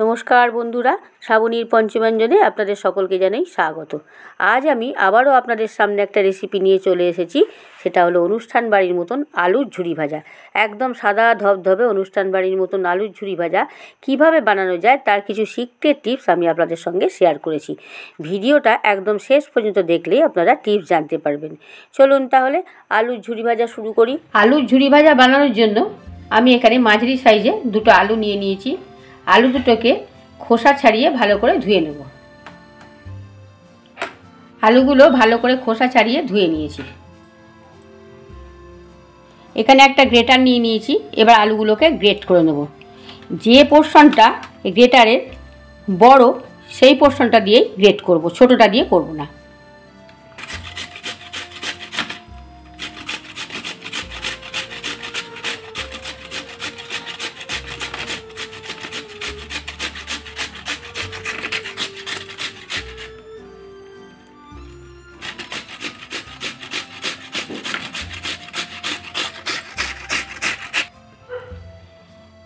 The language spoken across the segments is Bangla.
নমস্কার বন্ধুরা, শ্রাবণীর পঞ্চব্যঞ্জনে আপনাদের সকলকে জানাই স্বাগত। আজ আমি আবারও আপনাদের সামনে একটা রেসিপি নিয়ে চলে এসেছি। সেটা হলো অনুষ্ঠান বাড়ির মতন আলুর ঝুরি ভাজা। একদম সাদা ধবধবে অনুষ্ঠান বাড়ির মতন আলুর ঝুরি ভাজা কিভাবে বানানো যায় তার কিছু সিক্রেট টিপস আমি আপনাদের সঙ্গে শেয়ার করেছি। ভিডিওটা একদম শেষ পর্যন্ত দেখলেই আপনারা টিপস জানতে পারবেন। চলুন তাহলে আলুর ঝুরি ভাজা শুরু করি। আলুর ঝুরি ভাজা বানানোর জন্য আমি এখানে মাঝারি সাইজে দুটো আলু নিয়ে নিয়েছি। আলু দুটোকে খোসা ছাড়িয়ে ভালো করে ধুয়ে নেব। আলুগুলো ভালো করে খোসা ছাড়িয়ে ধুয়ে নিয়েছি। এখানে একটা গ্রেটার নিয়ে নিয়েছি। এবার আলুগুলোকে গ্রেট করে নেব। যে পোর্শনটা গ্রেটারের বড় সেই পোর্শনটা দিয়েই গ্রেট করব, ছোটটা দিয়ে করব না।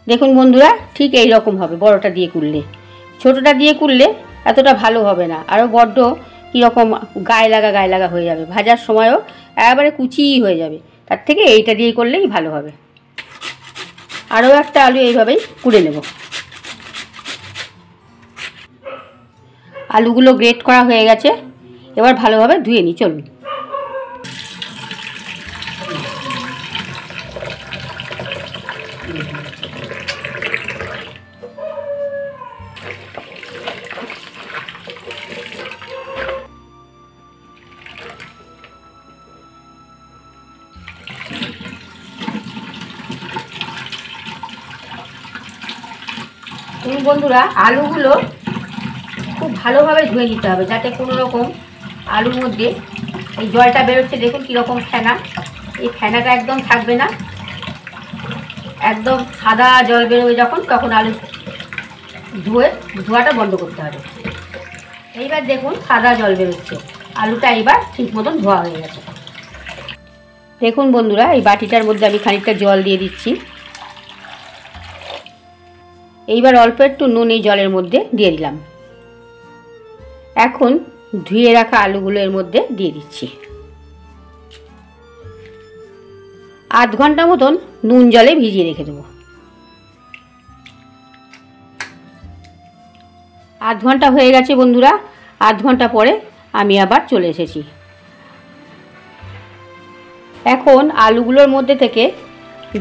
দেখুন বন্ধুরা, ঠিক এই রকম হবে বড়টা দিয়ে করলে। ছোটটা দিয়ে করলে এতটা ভালো হবে না, আরও বড্ড কীরকম গায়ে লাগা হয়ে যাবে, ভাজার সময়ও একেবারে কুচিই হয়ে যাবে। তার থেকে এইটা দিয়ে করলেই ভালো হবে। আরও একটা আলু এইভাবেই কুড়ে নেব। আলুগুলো গ্রেট করা হয়ে গেছে, এবার ভালোভাবে ধুয়ে নিই। চলুন। বন্ধুরা, আলুগুলো খুব ভালোভাবে ধুয়ে নিতে হবে, যাতে কোনো রকম আলুর মধ্যে এই জলটা বেরোচ্ছে, দেখুন কীরকম ফেনা, এই ফেনাটা একদম থাকবে না। একদম সাদা জল বেরোবে যখন, তখন আলু ধোয়াটা বন্ধ করতে হবে। এইবার দেখুন সাদা জল বেরোচ্ছে, আলুটা এবার ঠিক মতন ধোয়া হয়ে গেছে। দেখুন বন্ধুরা, এই বাটিটার মধ্যে আমি খানিকটা জল দিয়ে দিচ্ছি। এইবার অল্প একটু নুন এই জলের মধ্যে দিয়ে দিলাম। এখন ধুয়ে রাখা আলুগুলো এর মধ্যে দিয়ে দিচ্ছি। আধ ঘন্টা মতন নুন জলে ভিজিয়ে রেখে দেবো। আধ ঘন্টা হয়ে গেছে বন্ধুরা। আধ ঘন্টা পরে আমি আবার চলে এসেছি। এখন আলুগুলোর মধ্যে থেকে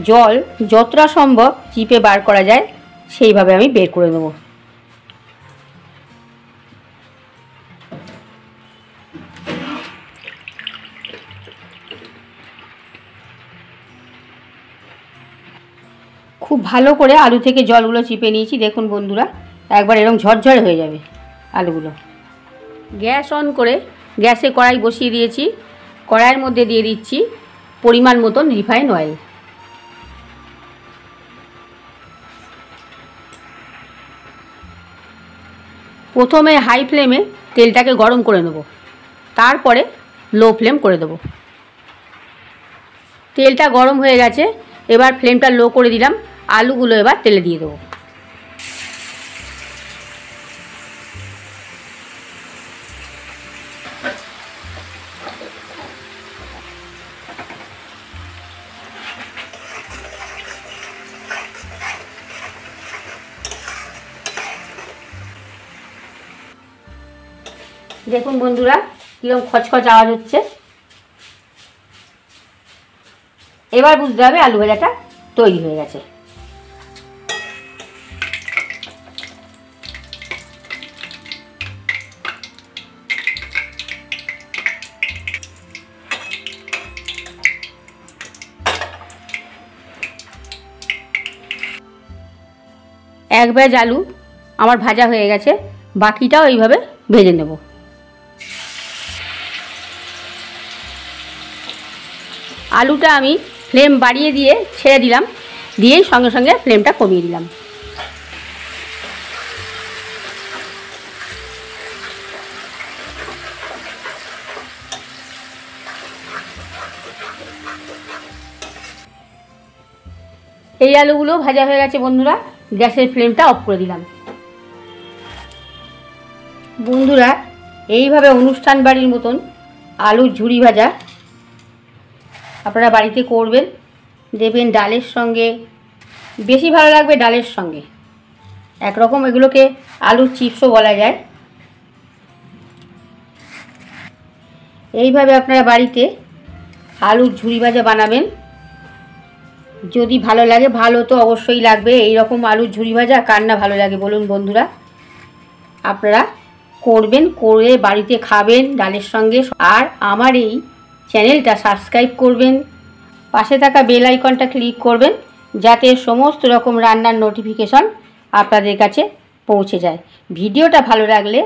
জল যতটা সম্ভব চিপে বার করা যায় সেইভাবে আমি বের করে নেব। খুব ভালো করে আলু থেকে জলগুলো চিপে নিয়েছি। দেখুন বন্ধুরা, একবার এরকম ঝরঝরে হয়ে যাবে আলুগুলো। গ্যাস অন করে গ্যাসে কড়াই বসিয়ে দিয়েছি। কড়াইয়ের মধ্যে দিয়ে দিচ্ছি পরিমাণ মতন রিফাইন অয়েল। প্রথমে হাই ফ্লেমে তেলটাকে গরম করে নেব, তারপরে লো ফ্লেম করে দেব। তেলটা গরম হয়ে গেছে, এবার ফ্লেমটা লো করে দিলাম। আলুগুলো এবার তেলে দিয়ে দেবো। দেখুন বন্ধুরা, কীরকম খচখচ আওয়াজ হচ্ছে। এবার বুঝতে হবে আলু ভাজাটা তৈরি হয়ে গেছে। এক ব্যাচ আলু আমার ভাজা হয়ে গেছে, বাকিটাও এইভাবে ভেজে নেব। আলুটা আমি ফ্লেম বাড়িয়ে দিয়ে ছেড়ে দিলাম, দিয়েই সঙ্গে সঙ্গে ফ্লেমটা কমিয়ে দিলাম। এই আলুগুলো ভাজা হয়ে গেছে বন্ধুরা। গ্যাসের ফ্লেমটা অফ করে দিলাম। বন্ধুরা, এইভাবে অনুষ্ঠান বাড়ির মতন আলুর ঝুরি ভাজা আপনারা বাড়িতে করবেন, দেবেন ডালের সঙ্গে, বেশি ভালো লাগবে ডালের সঙ্গে। একরকম এগুলোকে আলুর চিপসও বলা যায়। এইভাবে আপনারা বাড়িতে আলুর ঝুরি ভাজা বানাবেন। যদি ভালো লাগে, ভালো তো অবশ্যই লাগবে, এই রকম আলুর ঝুরি ভাজা কার না ভালো লাগে বলুন বন্ধুরা। আপনারা করবেন, করে বাড়িতে খাবেন ডালের সঙ্গে। আর আমার এই চ্যানেলটা সাবস্ক্রাইব করবেন, পাশে থাকা বেল আইকনটা ক্লিক করবেন, যাতে সমস্ত রকম রান্নার নোটিফিকেশন আপনাদের কাছে পৌঁছে যায়। ভিডিওটা ভালো লাগলে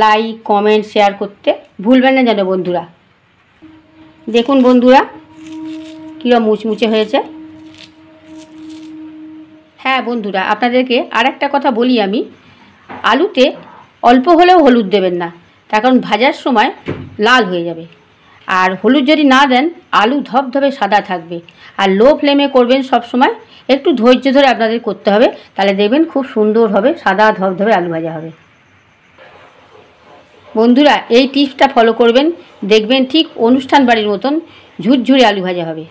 লাইক, কমেন্ট, শেয়ার করতে ভুলবেন না যেন বন্ধুরা। দেখুন বন্ধুরা কীরকম মুচমুচে হয়েছে। হ্যাঁ বন্ধুরা, আপনাদেরকে আর একটা কথা বলি আমি, আলুতে অল্প হলেও হলুদ দেবেন না, তার কারণ ভাজার সময় লাল হয়ে যাবে। আর হলুদ যদি না দেন আলু ধবধবে সাদা থাকবে। আর লো ফ্লেমে করবেন সব সময়, একটু ধৈর্য ধরে আপনাদের করতে হবে, তাহলে দেখবেন খুব সুন্দর হবে, সাদা ধবধবে আলু ভাজা হবে। বন্ধুরা এই টিপসটা ফলো করবেন, দেখবেন ঠিক অনুষ্ঠান বাড়ির মতন ঝুরঝুরে আলু ভাজা হবে।